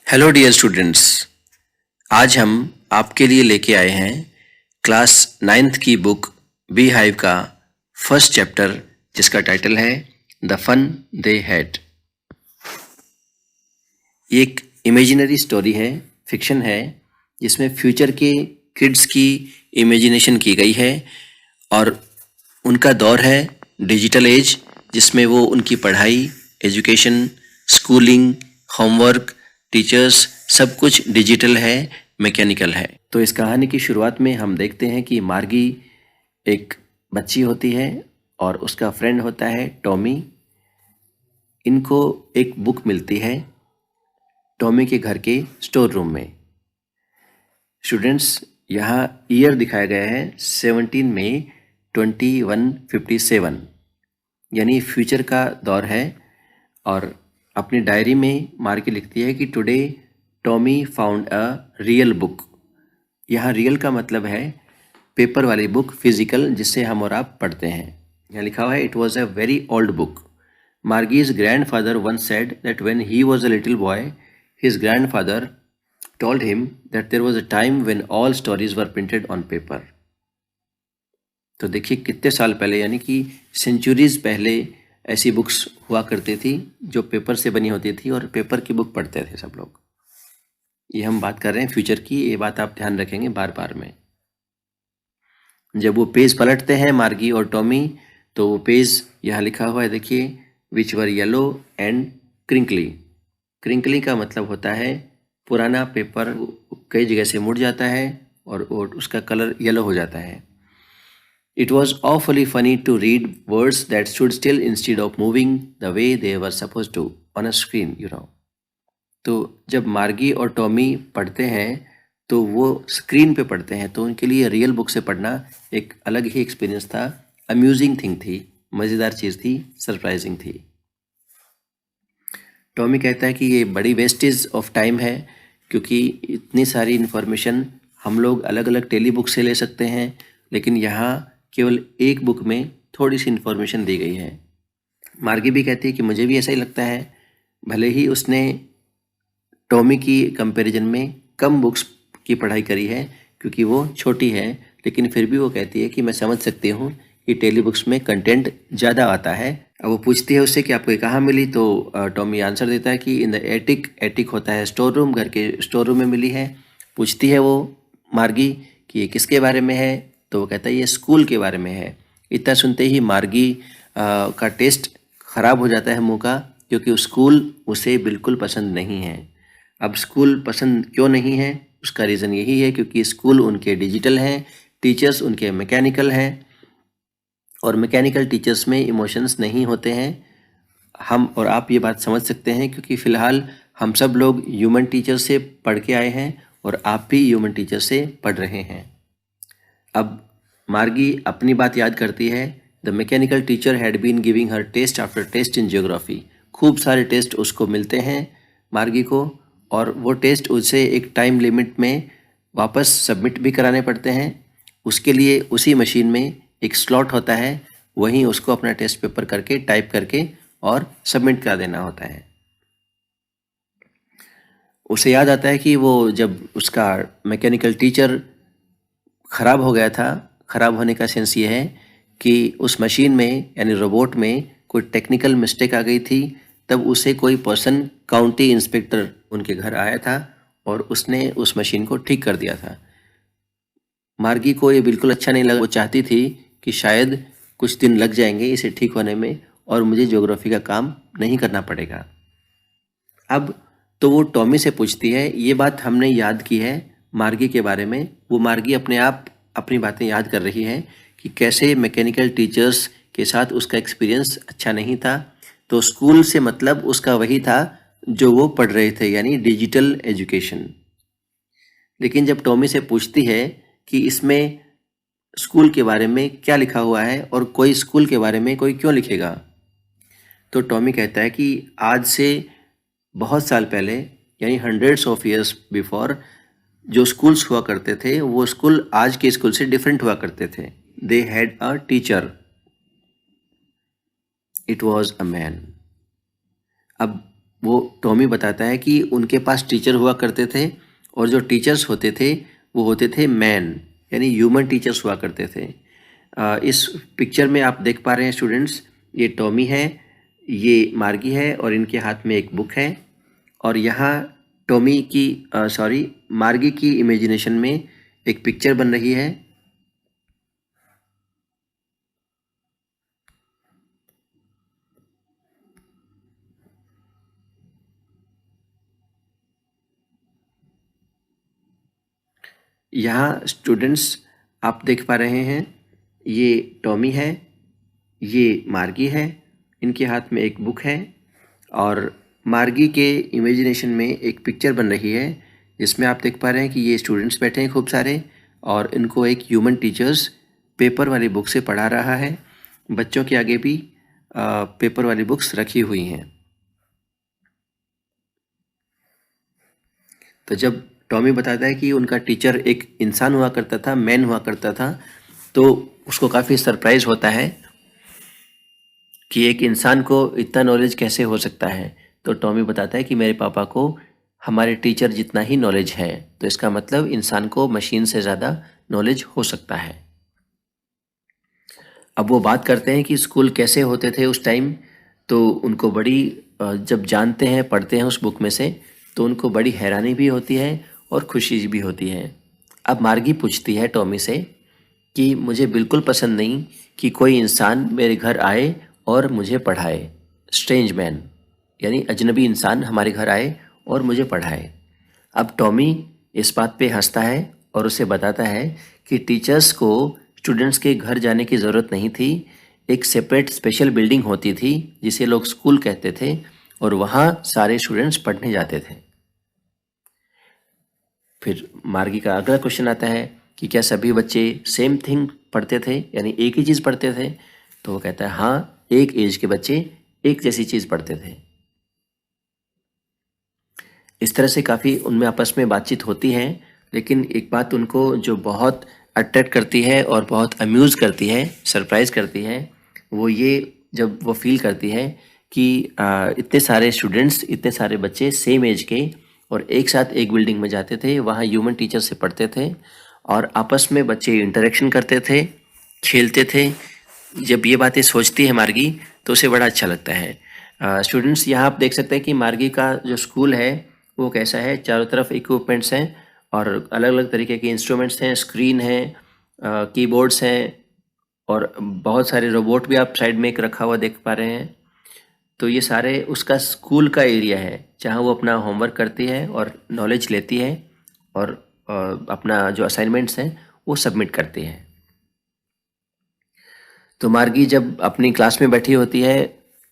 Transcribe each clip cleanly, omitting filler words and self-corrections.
Hello dear students. आज हम आपके लिए लेके आए हैं क्लास 9th की बुक बी हाइव का फर्स्ट चैप्टर, जिसका टाइटल है द फन दे हैड। ये एक इमेजिनरी स्टोरी है, फिक्शन है, जिसमें फ्यूचर के किड्स की इमेजिनेशन की गई है और उनका दौर है डिजिटल एज, जिसमें वो उनकी पढ़ाई, एजुकेशन, स्कूलिंग, होमवर्क, टीचर्स सब कुछ डिजिटल है, मैकेनिकल है। तो इस कहानी की शुरुआत में हम देखते हैं कि मार्गी एक बच्ची होती है और उसका फ्रेंड होता है टॉमी। इनको एक बुक मिलती है टॉमी के घर के स्टोर रूम में। स्टूडेंट्स, यहाँ ईयर दिखाया गया है 17 मई 2157, यानी फ्यूचर का दौर है। और अपनी डायरी में मार्गी लिखती है कि today Tommy found a real book. यहाँ रियल का मतलब है पेपर वाली बुक, फिजिकल, जिससे हम और आप पढ़ते हैं। यहाँ लिखा हुआ है it was a very old book. Margie's grandfather once said that when he was a little boy, his grandfather told him that there was a time when all stories were printed on paper. तो देखिए कितने साल पहले, यानी कि centuries पहले ऐसी books हुआ करती थी जो पेपर से बनी होती थी और पेपर की बुक पढ़ते थे सब लोग। ये हम बात कर रहे हैं फ्यूचर की, ये बात आप ध्यान रखेंगे बार बार में। जब वो पेज पलटते हैं मार्गी और टॉमी, तो वो पेज यहाँ लिखा हुआ है, देखिए, विच वर येलो एंड क्रिंकली। क्रिंकली का मतलब होता है पुराना पेपर कई जगह से मुड़ जाता है और उसका कलर येलो हो जाता है। It was awfully funny to read words that stood still instead of moving the way they were supposed to on a screen, you know. तो जब मार्गी और टॉमी पढ़ते हैं तो वो स्क्रीन पे पढ़ते हैं, तो उनके लिए रियल बुक से पढ़ना एक अलग ही एक्सपीरियंस था, अम्यूजिंग थिंग थी, मज़ेदार चीज़ थी, सरप्राइजिंग थी। टॉमी कहता है कि ये बड़ी वेस्टेज ऑफ टाइम है, क्योंकि इतनी सारी इन्फॉर्मेशन हम लोग अलग अलग टेली बुक से ले सकते हैं, लेकिन यहाँ केवल एक बुक में थोड़ी सी इन्फॉर्मेशन दी गई है। मार्गी भी कहती है कि मुझे भी ऐसा ही लगता है, भले ही उसने टॉमी की कंपैरिजन में कम बुक्स की पढ़ाई करी है क्योंकि वो छोटी है, लेकिन फिर भी वो कहती है कि मैं समझ सकती हूँ कि टेली बुक्स में कंटेंट ज़्यादा आता है। अब वो पूछती है उससे कि आपको ये कहाँ मिली, तो टॉमी आंसर देता है कि इन द एटिक। एटिक होता है स्टोर रूम, घर के स्टोर रूम में मिली है। पूछती है वो मार्गी कि ये किसके बारे में है, तो वो कहता है ये स्कूल के बारे में है। इतना सुनते ही मार्गी का टेस्ट ख़राब हो जाता है मुँह का, क्योंकि स्कूल उसे बिल्कुल पसंद नहीं है। अब स्कूल पसंद क्यों नहीं है, उसका रीज़न यही है क्योंकि स्कूल उनके डिजिटल हैं, टीचर्स उनके मैकेनिकल हैं, और मैकेनिकल टीचर्स में इमोशंस नहीं होते हैं। हम और आप ये बात समझ सकते हैं क्योंकि फ़िलहाल हम सब लोग ह्यूमन टीचर से पढ़ के आए हैं और आप भी ह्यूमन टीचर से पढ़ रहे हैं। अब मार्गी अपनी बात याद करती है। The mechanical teacher had been giving her test after test in geography. खूब सारे टेस्ट उसको मिलते हैं मार्गी को, और वो टेस्ट उसे एक टाइम लिमिट में वापस सबमिट भी कराने पड़ते हैं। उसके लिए उसी मशीन में एक स्लॉट होता है, वहीं उसको अपना टेस्ट पेपर करके टाइप करके और सबमिट करा देना होता है। उसे याद आता है कि वो जब उसका मैकेनिकल टीचर ख़राब हो गया था, ख़राब होने का सेंस ये है कि उस मशीन में यानी रोबोट में कोई टेक्निकल मिस्टेक आ गई थी। तब उसे कोई पर्सन, काउंटी इंस्पेक्टर, उनके घर आया था और उसने उस मशीन को ठीक कर दिया था। मार्गी को ये बिल्कुल अच्छा नहीं लगा। वो चाहती थी कि शायद कुछ दिन लग जाएंगे इसे ठीक होने में और मुझे ज्योग्राफी का काम नहीं करना पड़ेगा। अब तो वो टॉमी से पूछती है, ये बात हमने याद की है मार्गी के बारे में। वो मार्गी अपने आप अपनी बातें याद कर रही है कि कैसे मैकेनिकल टीचर्स के साथ उसका एक्सपीरियंस अच्छा नहीं था। तो स्कूल से मतलब उसका वही था जो वो पढ़ रहे थे, यानी डिजिटल एजुकेशन। लेकिन जब टॉमी से पूछती है कि इसमें स्कूल के बारे में क्या लिखा हुआ है और कोई स्कूल के बारे में कोई क्यों लिखेगा, तो टॉमी कहता है कि आज से बहुत साल पहले, यानी हंड्रेड्स ऑफ ईयर्स बिफोर, जो स्कूल्स हुआ करते थे वो स्कूल आज के स्कूल से डिफरेंट हुआ करते थे। They had a teacher, it was a man. अब वो टॉमी बताता है कि उनके पास टीचर हुआ करते थे और जो टीचर्स होते थे वो होते थे मैन, यानी ह्यूमन टीचर्स हुआ करते थे। इस पिक्चर में आप देख पा रहे हैं स्टूडेंट्स, ये टॉमी है, ये मार्गी है और इनके हाथ में एक बुक है। और यहाँ टॉमी की मार्गी की इमेजिनेशन में एक पिक्चर बन रही है। यहाँ स्टूडेंट्स आप देख पा रहे हैं, ये टॉमी है, ये मार्गी है, इनके हाथ में एक बुक है और मार्गी के इमेजिनेशन में एक पिक्चर बन रही है जिसमें आप देख पा रहे हैं कि ये स्टूडेंट्स बैठे हैं खूब सारे और इनको एक ह्यूमन टीचर्स पेपर वाली बुक से पढ़ा रहा है। बच्चों के आगे भी पेपर वाली बुक्स रखी हुई हैं। तो जब टॉमी बताता है कि उनका टीचर एक इंसान हुआ करता था, मैन हुआ करता था, तो उसको काफ़ी सरप्राइज होता है कि एक इंसान को इतना नॉलेज कैसे हो सकता है। तो टॉमी बताता है कि मेरे पापा को हमारे टीचर जितना ही नॉलेज है, तो इसका मतलब इंसान को मशीन से ज़्यादा नॉलेज हो सकता है। अब वो बात करते हैं कि स्कूल कैसे होते थे उस टाइम, तो उनको बड़ी जब जानते हैं, पढ़ते हैं उस बुक में से, तो उनको बड़ी हैरानी भी होती है और खुशी भी होती है। अब मार्गी पूछती है टॉमी से कि मुझे बिल्कुल पसंद नहीं कि कोई इंसान मेरे घर आए और मुझे पढ़ाए। स्ट्रेंज मैन, यानी अजनबी इंसान हमारे घर आए और मुझे पढ़ाए। अब टॉमी इस बात पे हंसता है और उसे बताता है कि टीचर्स को स्टूडेंट्स के घर जाने की ज़रूरत नहीं थी। एक सेपरेट स्पेशल बिल्डिंग होती थी जिसे लोग स्कूल कहते थे और वहाँ सारे स्टूडेंट्स पढ़ने जाते थे। फिर मार्गी का अगला क्वेश्चन आता है कि क्या सभी बच्चे सेम थिंग पढ़ते थे, यानी एक ही चीज़ पढ़ते थे? तो वो कहता है हाँ, एक एज के बच्चे एक जैसी चीज़ पढ़ते थे। इस तरह से काफ़ी उनमें आपस में बातचीत होती है, लेकिन एक बात उनको जो बहुत अट्रैक्ट करती है और बहुत अम्यूज़ करती है, सरप्राइज़ करती है, वो ये जब वो फील करती है कि इतने सारे स्टूडेंट्स, इतने सारे बच्चे सेम एज के और एक साथ एक बिल्डिंग में जाते थे, वहाँ ह्यूमन टीचर से पढ़ते थे और आपस में बच्चे इंटरेक्शन करते थे, खेलते थे। जब ये बातें सोचती है मार्गी तो उसे बड़ा अच्छा लगता है। स्टूडेंट्स यहाँ आप देख सकते हैं कि मार्गी का जो स्कूल है वो कैसा है। चारों तरफ इक्विपमेंट्स हैं और अलग अलग तरीके के इंस्ट्रूमेंट्स हैं, स्क्रीन है, कीबोर्ड्स हैं और बहुत सारे रोबोट भी आप साइड में एक रखा हुआ देख पा रहे हैं। तो ये सारे उसका स्कूल का एरिया है जहाँ वो अपना होमवर्क करती है और नॉलेज लेती है और अपना जो असाइनमेंट्स हैं वो सबमिट करती है। तो मार्गी जब अपनी क्लास में बैठी होती है,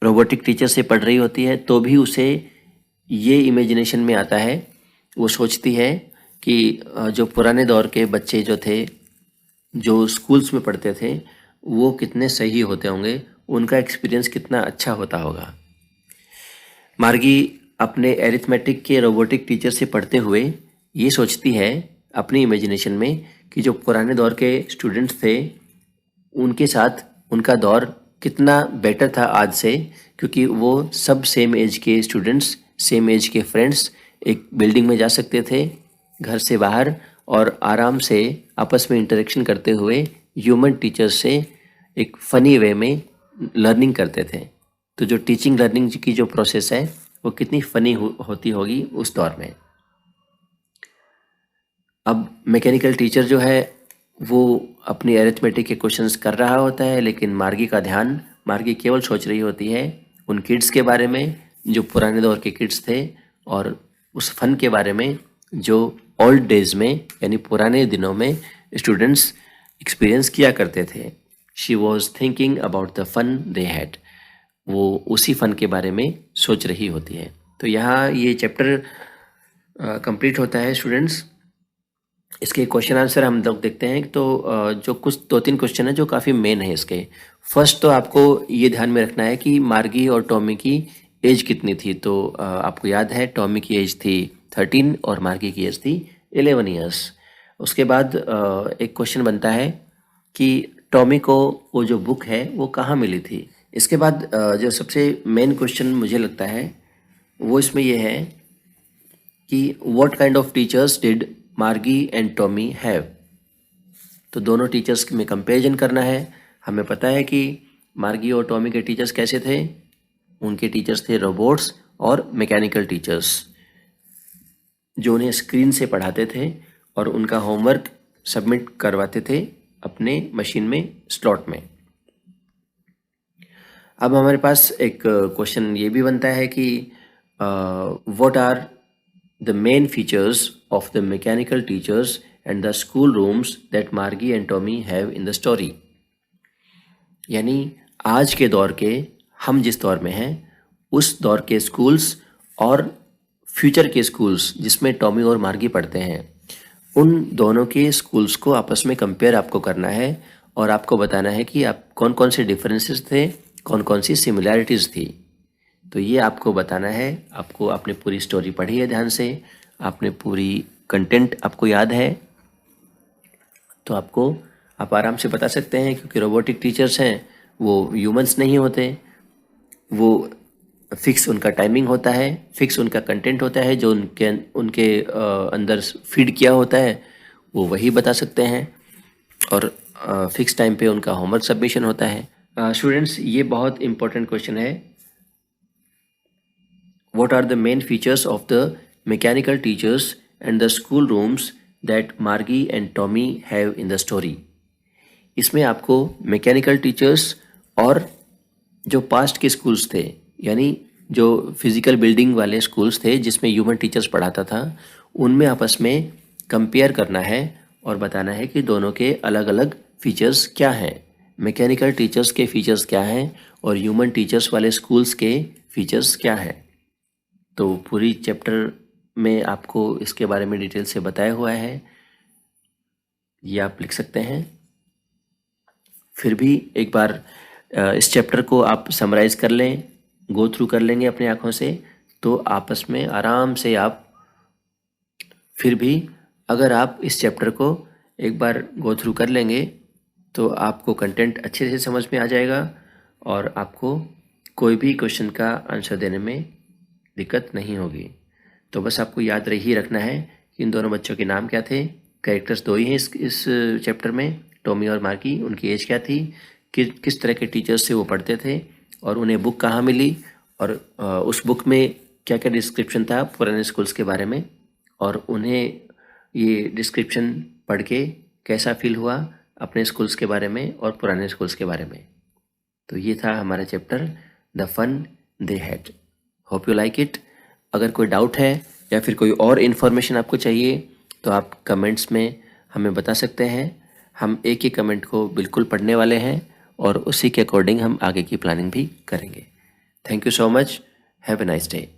रोबोटिक टीचर से पढ़ रही होती है, तो भी उसे ये इमेजिनेशन में आता है। वो सोचती है कि जो पुराने दौर के बच्चे जो थे, जो स्कूल्स में पढ़ते थे, वो कितने सही होते होंगे, उनका एक्सपीरियंस कितना अच्छा होता होगा। मार्गी अपने एरिथमेटिक के रोबोटिक टीचर से पढ़ते हुए ये सोचती है अपनी इमेजिनेशन में कि जो पुराने दौर के स्टूडेंट्स थे उनके साथ उनका दौर कितना बेटर था आज से, क्योंकि वो सब सेम एज के स्टूडेंट्स, सेम एज के फ्रेंड्स एक बिल्डिंग में जा सकते थे घर से बाहर और आराम से आपस में इंटरेक्शन करते हुए ह्यूमन टीचर्स से एक फ़नी वे में लर्निंग करते थे। तो जो टीचिंग लर्निंग की जो प्रोसेस है वो कितनी फ़नी होती होगी उस दौर में। अब मैकेनिकल टीचर जो है वो अपनी अरिथमेटिक के क्वेश्चंस कर रहा होता है, लेकिन मार्गी केवल सोच रही होती है उन किड्स के बारे में जो पुराने दौर के किड्स थे और उस फन के बारे में जो ओल्ड डेज में यानी पुराने दिनों में स्टूडेंट्स एक्सपीरियंस किया करते थे। She was thinking about the fun they had. वो उसी फन के बारे में सोच रही होती है। तो यहाँ ये चैप्टर कंप्लीट होता है स्टूडेंट्स। इसके क्वेश्चन आंसर हम लोग देखते हैं। तो जो कुछ 2-3 क्वेश्चन है जो काफ़ी मेन है इसके। फर्स्ट तो आपको ये ध्यान में रखना है कि मार्गी और टॉमी की एज कितनी थी। तो आपको याद है टॉमी की एज थी 13 और मार्गी की एज थी 11 ईयर्स। उसके बाद एक क्वेश्चन बनता है कि टॉमी को वो जो बुक है वो कहाँ मिली थी। इसके बाद जो सबसे मेन क्वेश्चन मुझे लगता है वो इसमें ये है कि what kind of teachers did मार्गी एंड टॉमी हैव। तो दोनों टीचर्स में कंपैरिजन करना है। हमें पता है कि मार्गी और टॉमी के टीचर्स कैसे थे। उनके टीचर्स थे रोबोट्स और मैकेनिकल टीचर्स, जो उन्हें स्क्रीन से पढ़ाते थे और उनका होमवर्क सबमिट करवाते थे अपने मशीन में, स्लॉट में। अब हमारे पास एक क्वेश्चन ये भी बनता है कि what are the main features of the mechanical teachers and the school rooms that Margie and Tommy have in the story. यानी आज के दौर के, हम जिस दौर में हैं उस दौर के स्कूल्स और फ्यूचर के स्कूल्स जिसमें टॉमी और मार्गी पढ़ते हैं, उन दोनों के स्कूल्स को आपस में कंपेयर आपको करना है और आपको बताना है कि आप कौन कौन से डिफरेंसेस थे, कौन कौन सी सिमिलैरिटीज़ थी। तो ये आपको बताना है। आपको, आपने पूरी स्टोरी पढ़ी है ध्यान से, आपने पूरी कंटेंट आपको याद है, तो आप आराम से बता सकते हैं। क्योंकि रोबोटिक टीचर्स हैं, वो ह्यूमंस नहीं होते, वो फिक्स उनका टाइमिंग होता है, फिक्स उनका कंटेंट होता है, जो उनके अंदर फीड किया होता है वो वही बता सकते हैं, और फिक्स टाइम पे उनका होमवर्क सबमिशन होता है। स्टूडेंट्स, ये बहुत इंपॉर्टेंट क्वेश्चन है। What are the main features of the mechanical teachers and the school rooms that Margie and Tommy have in the story. इसमें आपको मैकेनिकल टीचर्स और जो पास्ट के स्कूल्स थे, यानी जो फिज़िकल बिल्डिंग वाले स्कूल्स थे जिसमें ह्यूमन टीचर्स पढ़ाता था, उनमें आपस में कंपेयर करना है और बताना है कि दोनों के अलग अलग फीचर्स क्या हैं, मैकेनिकल टीचर्स के फीचर्स क्या हैं और ह्यूमन टीचर्स वाले स्कूल्स के फीचर्स क्या हैं। तो पूरी चैप्टर में आपको इसके बारे में डिटेल से बताया हुआ है, ये आप लिख सकते हैं। फिर भी एक बार इस चैप्टर को आप समराइज़ कर लें, गो थ्रू कर लेंगे अपनी आँखों से, तो आपस में आराम से आप, फिर भी अगर आप इस चैप्टर को एक बार गो थ्रू कर लेंगे तो आपको कंटेंट अच्छे से समझ में आ जाएगा और आपको कोई भी क्वेश्चन का आंसर देने में दिक्कत नहीं होगी। तो बस आपको याद ही रखना है कि इन दोनों बच्चों के नाम क्या थे। कैरेक्टर्स दो ही हैं इस चैप्टर में, टॉमी और मार्गी। उनकी एज क्या थी, किस तरह के टीचर्स से वो पढ़ते थे, और उन्हें बुक कहाँ मिली, और उस बुक में क्या क्या डिस्क्रिप्शन था पुराने स्कूल्स के बारे में, और उन्हें ये डिस्क्रिप्शन पढ़ के कैसा फील हुआ अपने स्कूल्स के बारे में और पुराने स्कूल्स के बारे में। तो ये था हमारा chapter the fun they had. Hope you like it. अगर कोई डाउट है या फिर कोई और इन्फॉर्मेशन आपको चाहिए तो आप कमेंट्स में हमें बता सकते हैं। हम एक ही कमेंट को बिल्कुल पढ़ने वाले हैं और उसी के अकॉर्डिंग हम आगे की प्लानिंग भी करेंगे। Thank you so much. Have a nice day.